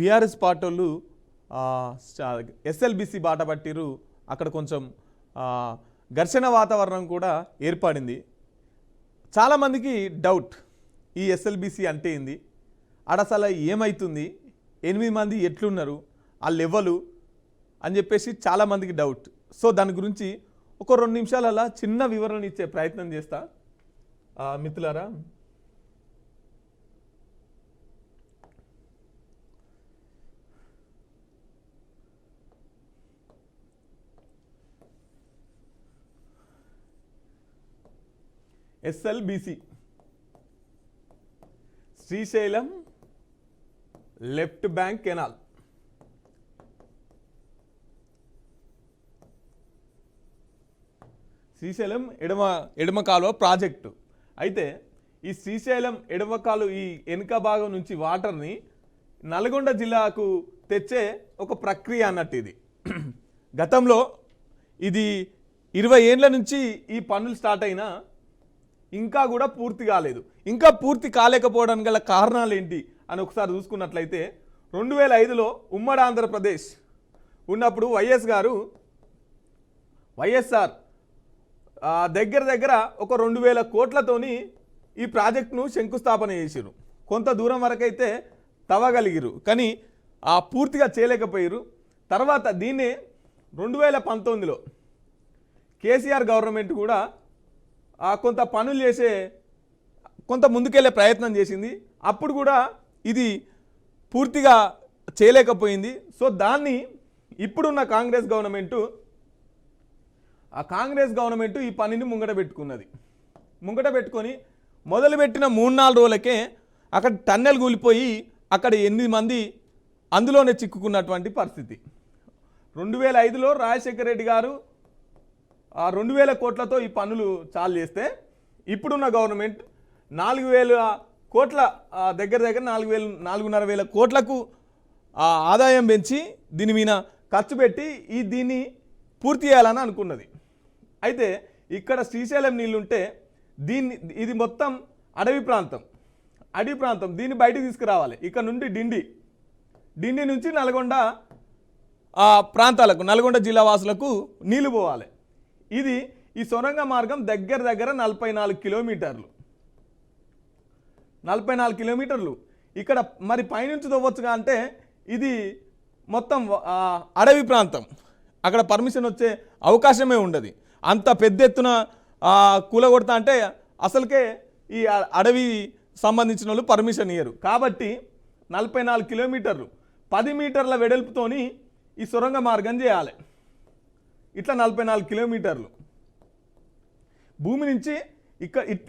BRS party SLBC బాట పట్టిరు. అక్కడ కొంచెం ఘర్షణ వాతావరణం కూడా ఏర్పడింది. చాలామందికి డౌట్, ఈ ఎస్ఎల్బీసీ అంటే ఏంది, అసలు ఏమవుతుంది, 8 మంది ఎట్లున్నారు, ఆ లెవెలు అని చెప్పేసి చాలామందికి డౌట్. సో దాని గురించి ఒక 2 నిమిషాలలో చిన్న వివరణ ఇచ్చే ప్రయత్నం చేస్తా మిత్రులారా. SLBC Srisailam left bank canal. Srisailam ఎడమ కాలువ ప్రాజెక్టు. అయితే ఈ శ్రీశైలం ఎడమ కాలువ ఈ వెనుక భాగం నుంచి వాటర్ని నల్గొండ జిల్లాకు తెచ్చే ఒక ప్రక్రియ అన్నట్టు ఇది. గతంలో ఇది 20 ఏండ్ల నుంచి ఈ పనులు స్టార్ట్ అయినా ఇంకా కూడా పూర్తి కాలేదు. ఇంకా పూర్తి కాలేకపోవడానికి గల కారణాలు ఏంటి అని ఒకసారి చూసుకున్నట్లయితే 2005లో ఉమ్మడి ఆంధ్రప్రదేశ్ ఉన్నప్పుడు వైఎస్ఆర్ దగ్గర ఒక 2000 కోట్లతోని ఈ ప్రాజెక్టును శంకుస్థాపన చేసిరు. కొంత దూరం వరకు అయితే తవ్వగలిగిరు, కానీ పూర్తిగా చేయలేకపోయారు. తర్వాత దీన్నే 2019లో కేసీఆర్ గవర్నమెంట్ కూడా కొంత పనులు చేసే కొంత ముందుకెళ్ళే ప్రయత్నం చేసింది. అప్పుడు కూడా ఇది పూర్తిగా చేయలేకపోయింది. సో దాన్ని ఇప్పుడున్న కాంగ్రెస్ గవర్నమెంటు ఈ పనిని ముంగట పెట్టుకొని మొదలుపెట్టిన 3-4 రోజులకే అక్కడ టన్నెల్ కూలిపోయి అక్కడ 8 మంది అందులోనే చిక్కుకున్నటువంటి పరిస్థితి. 2005లో రాజశేఖర రెడ్డి గారు 2000 కోట్లతో ఈ పనులు చాలు చేస్తే ఇప్పుడున్న గవర్నమెంట్ 4000 కోట్ల దగ్గర 4,500 కోట్లకు ఆదాయం పెంచి దీని మీద ఖర్చు పెట్టి దీన్ని పూర్తి చేయాలని అనుకున్నది. అయితే ఇక్కడ శ్రీశైలం నీళ్ళుంటే ఇది మొత్తం అడవి ప్రాంతం దీన్ని బయటికి తీసుకురావాలి. ఇక్కడ నుండి డిండి నుంచి నల్గొండ ప్రాంతాలకు, నల్గొండ జిల్లా వాసులకు నీళ్లు పోవాలి. ఈ సొరంగ మార్గం దగ్గర 44 కిలోమీటర్లు. 44 కిలోమీటర్లు ఇక్కడ మరి పైనుంచి తవ్వచ్చుగా అంటే ఇది మొత్తం అడవి ప్రాంతం, అక్కడ పర్మిషన్ వచ్చే అవకాశమే ఉండదు. అంత పెద్ద ఎత్తున కూలగొడతా అంటే అసలుకే ఈ అడవి సంబంధించిన వాళ్ళు పర్మిషన్ ఇయ్యరు. కాబట్టి 44 కిలోమీటర్లు 10 మీటర్ల వెడల్పుతోని ఈ సొరంగ మార్గం చేయాలి. ఇట్లా 44 కిలోమీటర్లు భూమి నుంచి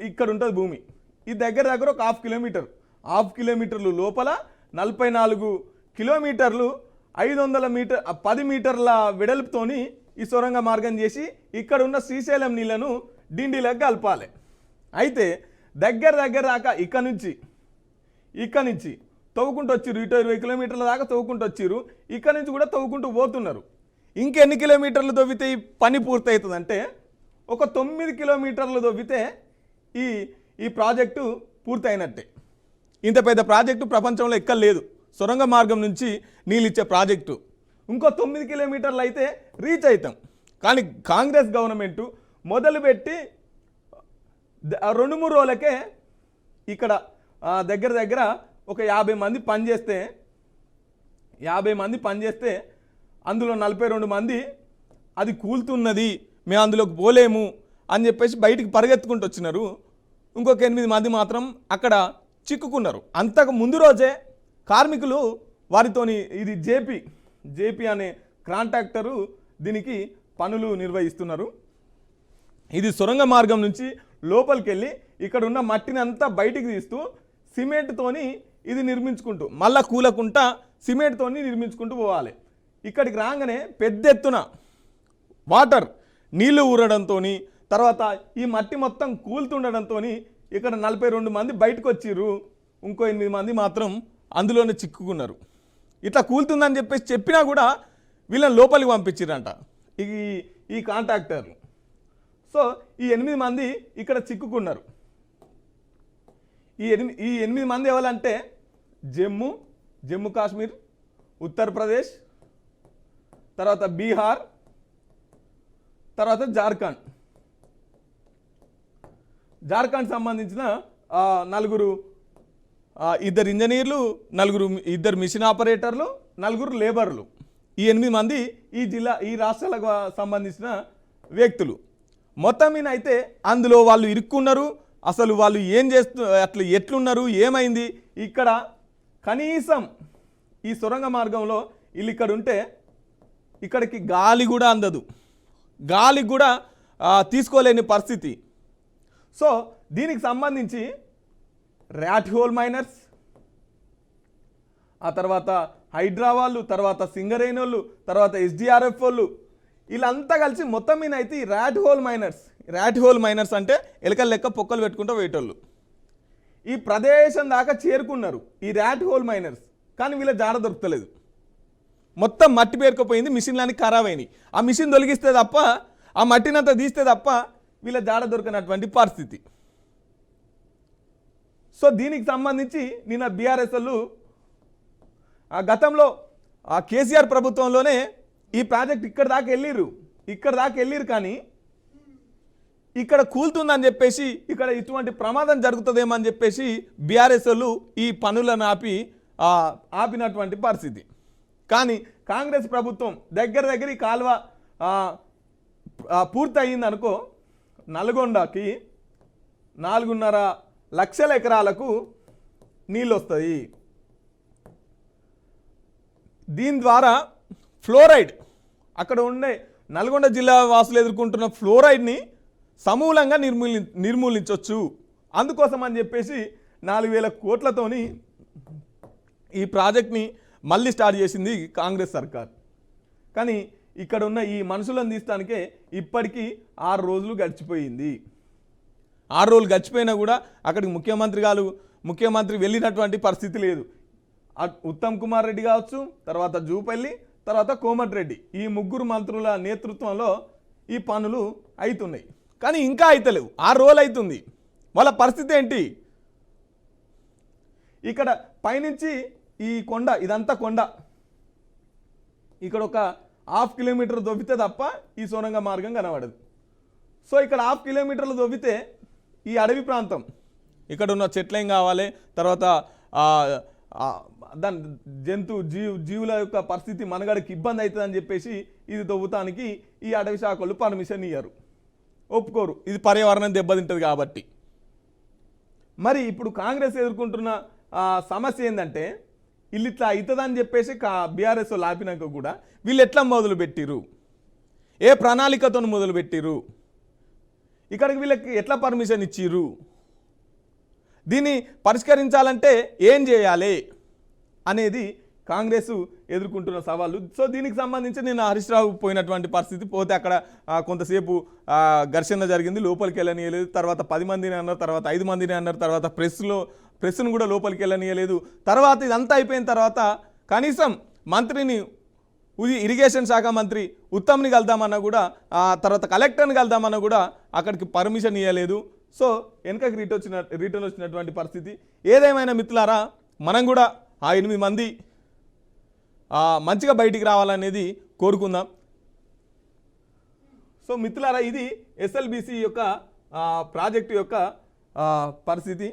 ఇక్కడ ఉంటుంది భూమి. ఈ దగ్గర ఒక హాఫ్ కిలోమీటర్లు లోపల 44 కిలోమీటర్లు 10 మీటర్ల వెడల్పుతోని ఈ సొరంగ మార్గం చేసి ఇక్కడ ఉన్న శ్రీశైలం నీళ్లను డిండిలకు కలపాలి. అయితే దగ్గర దాకా ఇక్కడ నుంచి తవ్వుకుంటూ వచ్చిర్రు. 20 కిలోమీటర్ల దాకా తవ్వుకుంటూ వచ్చిర్రు. ఇక్కడ నుంచి కూడా తవ్వుకుంటూ పోతున్నారు. ఇంకెన్ని కిలోమీటర్లు తవ్వితే ఈ పని పూర్తవుతుందంటే ఒక 9 కిలోమీటర్లు తవ్వితే ఈ ప్రాజెక్టు పూర్తయినట్టే. ఇంత పెద్ద ప్రాజెక్టు ప్రపంచంలో ఎక్కడ లేదు. సొరంగ మార్గం నుంచి నీళ్ళు ఇచ్చే ప్రాజెక్టు ఇంకో 9 కిలోమీటర్లు అయితే రీచ్ అవుతాం. కానీ కాంగ్రెస్ గవర్నమెంటు మొదలుపెట్టి 2-3 రోజులకే ఇక్కడ దగ్గర ఒక 50 మంది పనిచేస్తే అందులో 42 మంది అది కూలుతున్నది, మేము అందులోకి పోలేము అని చెప్పేసి బయటికి పరిగెత్తుకుంటూ వచ్చినారు. ఇంకొక 8 మంది మాత్రం అక్కడ చిక్కుకున్నారు. అంతకు ముందు రోజే కార్మికులు వారితోని ఇది జేపీ అనే కాంట్రాక్టరు దీనికి పనులు నిర్వహిస్తున్నారు. ఇది సొరంగ మార్గం నుంచి లోపలికి వెళ్ళి ఇక్కడ ఉన్న మట్టిని అంతా బయటికి తీస్తూ సిమెంట్తోని ఇది నిర్మించుకుంటూ మళ్ళా కూలకుంటా సిమెంట్తోని నిర్మించుకుంటూ పోవాలి. ఇక్కడికి రాగానే పెద్ద ఎత్తున నీళ్లు ఊరడంతో తర్వాత ఈ మట్టి మొత్తం కూలుతుండడంతో ఇక్కడ 42 మంది బయటకు వచ్చిర్రు. ఇంకో 8 మంది మాత్రం అందులోనే చిక్కుకున్నారు. ఇట్లా కూలుతుందని చెప్పినా కూడా వీళ్ళని లోపలికి పంపించిరంట ఈ కాంట్రాక్టర్లు. సో ఈ 8 మంది ఇక్కడ చిక్కుకున్నారు. ఈ 8 మంది ఎవరంటే జమ్మూ కాశ్మీర్, ఉత్తరప్రదేశ్, తర్వాత బీహార్, తర్వాత జార్ఖండ్ సంబంధించిన నలుగురు, ఇద్దరు ఇంజనీర్లు, ఇద్దరు మిషన్ ఆపరేటర్లు, నలుగురు లేబర్లు, ఈ 8 మంది ఈ రాష్ట్రాలకు సంబంధించిన వ్యక్తులు. మొత్తం మీద అయితే అందులో వాళ్ళు ఇరుక్కున్నారు. అసలు వాళ్ళు ఏం అట్లా ఎట్లున్నారు, ఏమైంది, ఇక్కడ కనీసం ఈ సొరంగ మార్గంలో వీళ్ళు ఇక్కడ ఉంటే ఇక్కడికి గాలి కూడా అందదు, గాలి కూడా తీసుకోలేని పరిస్థితి. సో దీనికి సంబంధించి ర్యాట్ హోల్ మైనర్స్, ఆ తర్వాత హైడ్రా వాళ్ళు, తర్వాత సింగరేణి వాళ్ళు, తర్వాత ఎస్డిఆర్ఎఫ్ వాళ్ళు, వీళ్ళంతా కలిసి మొత్తం మీద అయితే ఈ ర్యాట్ హోల్ మైనర్స్ అంటే ఎలకల లెక్క పొక్కలు పెట్టుకుంటూ వేయటోళ్ళు ఈ ప్రదేశం దాకా చేరుకున్నారు, ఈ ర్యాట్ హోల్ మైనర్స్. కానీ వీళ్ళ జాడ దొరకలేదు, మొత్తం మట్టి పేరుకుపోయింది, మిషన్లన్నీ ఖరాబ్ అయినాయి. ఆ మిషన్ తొలగిస్తే తప్ప, ఆ మట్టినంతా తీస్తే తప్ప వీళ్ళ జాడ దొరికినటువంటి పరిస్థితి. సో దీనికి సంబంధించి నిన్న బీఆర్ఎస్ వాళ్ళు గతంలో కేసీఆర్ ప్రభుత్వంలోనే ఈ ప్రాజెక్ట్ ఇక్కడ దాకా వెళ్ళిరు, కానీ ఇక్కడ కూలుతుందని చెప్పేసి, ఇక్కడ ఇటువంటి ప్రమాదం జరుగుతుందేమో అని చెప్పేసి బీఆర్ఎస్ వాళ్ళు ఈ పనులను ఆపినటువంటి పరిస్థితి. కానీ కాంగ్రెస్ ప్రభుత్వం దగ్గర ఈ కాలువ పూర్తి అయ్యిందనుకో, నల్గొండకి 4.5 లక్షల ఎకరాలకు నీళ్ళు వస్తాయి. దీని ద్వారా ఫ్లోరైడ్, అక్కడ ఉండే నల్గొండ జిల్లా వాసులు ఎదుర్కొంటున్న ఫ్లోరైడ్ని సమూలంగా నిర్మూలించవచ్చు. అందుకోసం అని చెప్పేసి 4,000 కోట్లతోని ఈ ప్రాజెక్ట్ని మళ్ళీ స్టార్ట్ చేసింది కాంగ్రెస్ సర్కార్. కానీ ఇక్కడ ఉన్న ఈ మనుషులను తీస్తానికే ఇప్పటికీ 6 రోజులు గడిచిపోయింది. 6 రోజులు గడిచిపోయినా కూడా అక్కడికి ముఖ్యమంత్రి వెళ్ళినటువంటి పరిస్థితి లేదు. ఉత్తమ్ కుమార్ రెడ్డి కావచ్చు, తర్వాత జూపల్లి, తర్వాత కోమటిరెడ్డి, ఈ 3 మంత్రుల నేతృత్వంలో ఈ పనులు అవుతున్నాయి. కానీ ఇంకా అవుతలేవు, 6 రోజులు అవుతుంది. వాళ్ళ పరిస్థితి ఏంటి? ఇక్కడ పైనుంచి ఈ కొండ, ఇదంతా కొండ, ఇక్కడ ఒక 1/2 కిలోమీటర్ దొవ్వితే తప్ప ఈ సొరంగ మార్గం కనబడదు. సో ఇక్కడ 1/2 కిలోమీటర్లు దొవ్వితే ఈ అడవి ప్రాంతం, ఇక్కడ ఉన్న చెట్లేం కావాలి, తర్వాత దాని జీవుల యొక్క పరిస్థితి, మనగడకి ఇబ్బంది అవుతుందని చెప్పేసి ఇది దొవ్వుతానికి ఈ అడవి శాఖలు పర్మిషన్ ఇయ్యరు, ఒప్పుకోరు. ఇది పర్యావరణం దెబ్బతింటుంది కాబట్టి. మరి ఇప్పుడు కాంగ్రెస్ ఎదుర్కొంటున్న సమస్య ఏంటంటే, వీళ్ళు ఇట్లా అవుతుందని చెప్పేసి బీఆర్ఎస్ ఆపినాక కూడా వీళ్ళు ఎట్లా మొదలుపెట్టిరు, ఏ ప్రణాళికతో మొదలుపెట్టిరు, ఇక్కడికి వీళ్ళకి ఎట్లా పర్మిషన్ ఇచ్చిర్రు, దీన్ని పరిష్కరించాలంటే ఏం చేయాలి అనేది కాంగ్రెస్ ఎదుర్కొంటున్న సవాళ్ళు. సో దీనికి సంబంధించి నేను హరీష్ రావు పోయినటువంటి పరిస్థితి, పోతే అక్కడ కొంతసేపు ఘర్షణ జరిగింది, లోపలికి వెళ్ళనియలేదు. తర్వాత 10 మందిని అన్నారు, తర్వాత 5 మందిని అన్నారు, తర్వాత ప్రెస్ను కూడా లోపలికి వెళ్ళనియలేదు. తర్వాత ఇదంతా అయిపోయిన తర్వాత కనీసం మంత్రిని, ఇరిగేషన్ శాఖ మంత్రి ఉత్తమ్ని కలుద్దామన్నా కూడా, తర్వాత కలెక్టర్ని కలుద్దామన్నా కూడా అక్కడికి పర్మిషన్ ఇవ్వలేదు. సో వెనకకి రిటర్న్ వచ్చినటువంటి పరిస్థితి. ఏదేమైనా మిత్రులారా, మనం కూడా ఆ 8 మంది మంచిగా బయటికి రావాలనేది కోరుకుందాం. సో మిత్రులారా, ఇది ఎస్ఎల్బిసి యొక్క ప్రాజెక్టు యొక్క పరిస్థితి.